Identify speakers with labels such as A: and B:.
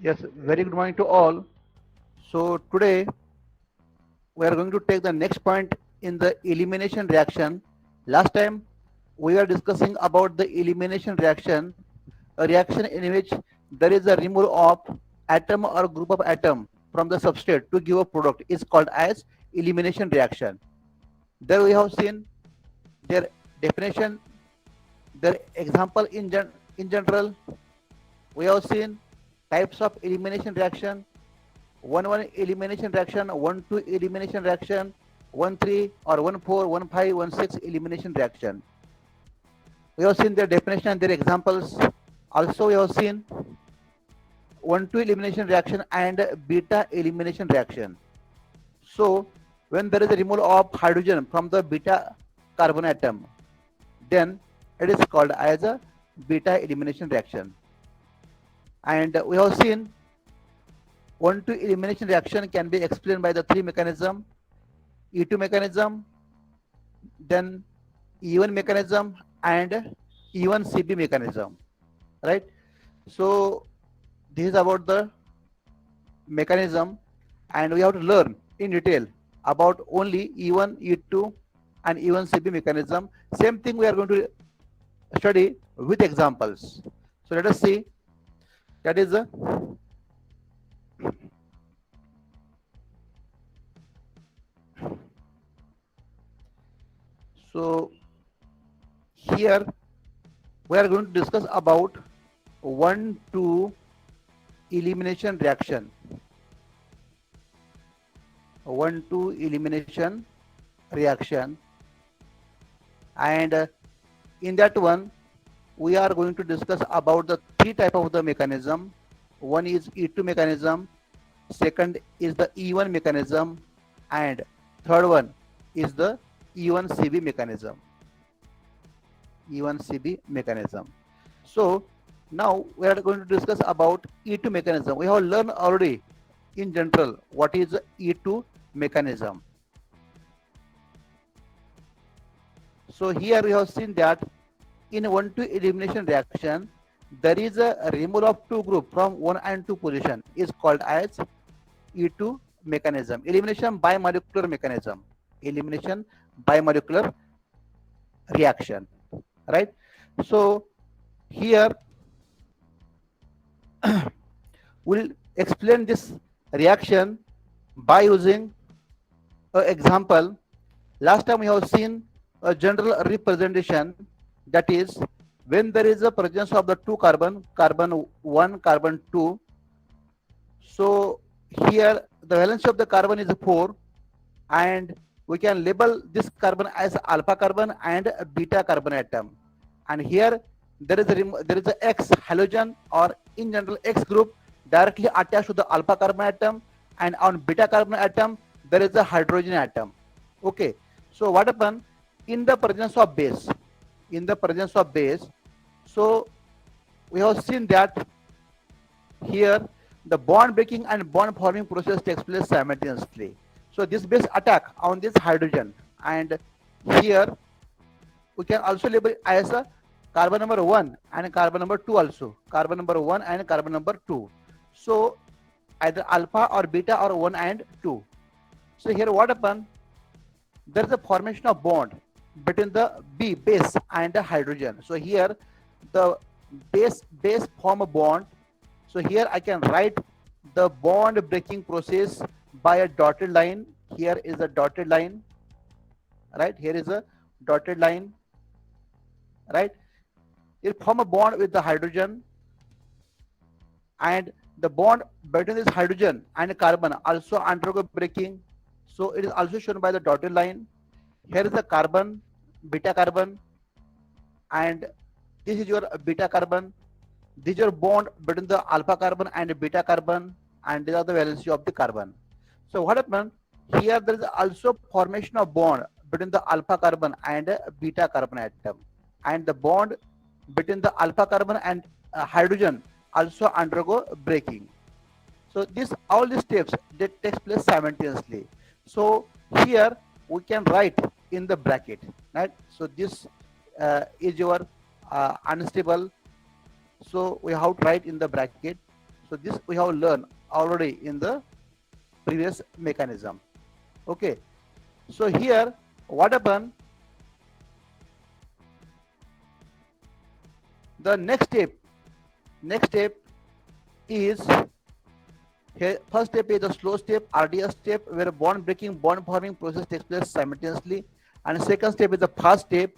A: Yes, very good morning to all. So today we are going to take the next point in the elimination reaction. Last time we were discussing about the elimination reaction, a reaction in which there is a removal of atom or group of atom from the substrate to give a product is called as elimination reaction. There we have seen their definition, their example in general. We have seen types of elimination reaction, 1 1 elimination reaction, 1 2 elimination reaction, 1 3 or 1 4, 1 5, 1 6 elimination reaction. We have seen their definition and their examples. Also, we have seen 1 2 elimination reaction and beta elimination reaction. So, when there is a removal of hydrogen from the beta carbon atom, then it is called as a beta elimination reaction. And we have seen 1 2 elimination reaction can be explained by the three mechanism: E2 mechanism, then E1 mechanism, and E1 CB mechanism, right? So this is about the mechanism, and we have to learn in detail about only E1, E2, and E1 CB mechanism. Same thing we are going to study with examples. So let us see. That is so here we are going to discuss about 1 2 elimination reaction. 1 2 elimination reaction, and in that one we are going to discuss about the three type of the mechanism. One is E2 mechanism, second is the E1 mechanism, and third one is the E1 CB mechanism. E1 CB mechanism. So now we are going to discuss about E2 mechanism. We have learned already in general what is E2 mechanism. So here we have seen that in 1 2 elimination reaction, there is a removal of two group from 1 and 2 position is called as E2 mechanism. Elimination by molecular mechanism. Elimination by molecular reaction, right? So here we'll explain this reaction by using an example. Last time we have seen a general representation, that is when there is a presence of the two carbon, carbon 1, carbon 2. So here the valency of the carbon is 4, and we can label this carbon as alpha carbon and beta carbon atom. And here there is a X halogen, or in general X group directly attached to the alpha carbon atom, and on beta carbon atom there is a hydrogen atom. Okay, so what happens in the presence of base? In the presence of base, so we have seen that here the bond breaking and bond forming process takes place simultaneously. So this base attack on this hydrogen, and here we can also label as a carbon number 1 and carbon number 2 also. Carbon number 1 and carbon number 2. So either alpha or beta or 1 and 2. So here what happens? There is a formation of bond between the B base and the hydrogen. So here the base form a bond. So here I can write the bond breaking process by a dotted line. Here is a dotted line, right? Here is a dotted line, right? It form a bond with the hydrogen, and the bond between this hydrogen and carbon also undergo breaking. So it is also shown by the dotted line. Here is the carbon, beta carbon, and this is your beta carbon. This is your bond between the alpha carbon and beta carbon, and these are the valency of the carbon. So what happened? Here there is also formation of bond between the alpha carbon and beta carbon atom, and the bond between the alpha carbon and hydrogen also undergo breaking. So this all these steps that takes place simultaneously. So here we can write in the bracket, right? So this is your unstable. So we have to write in the bracket. So this we have learned already in the previous mechanism. Okay. So here what happened? The next step is here. First step is the slow step, RDS step, where bond breaking, bond forming process takes place simultaneously, and second step is the fast step,